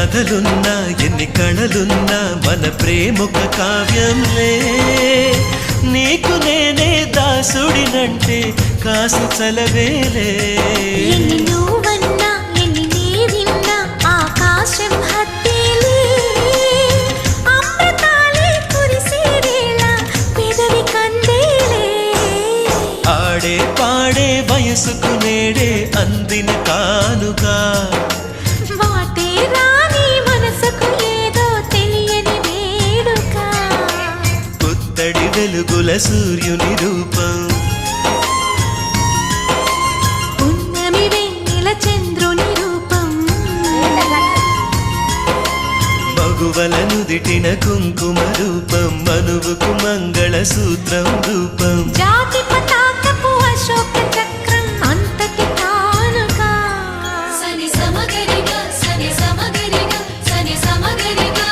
కథలున్నా ఎన్ని కళలున్నా మన ప్రేమొక కావ్యంలే నీకు నేనే దాసుడినంటే కాసు చలవేలే ఎన్ని నువ్వన్నా ఎన్ని నీవిన్నా ఆకాశం హత్తేలే అమృతాలే కురిసేవేళ పెదవి కందేలే ఆడే పాడే వయసుకు నేడే అందిన కానుగా వాటే రాని మనసుకు ఏదో తెలియని వేడుక పుత్తడి వెలుగుల సూర్యుని రూపం పున్నమి వెన్నెల చంద్రుని రూపం మగువల నుదిటిన కుంకుమ రూపం మనువుకు మంగళ సూత్రం రూపం జాతి పతాకపు అశోక చక్రం అంతటి కానుక సని సమగరిగా సని సమగరిగా సని సమగరిగా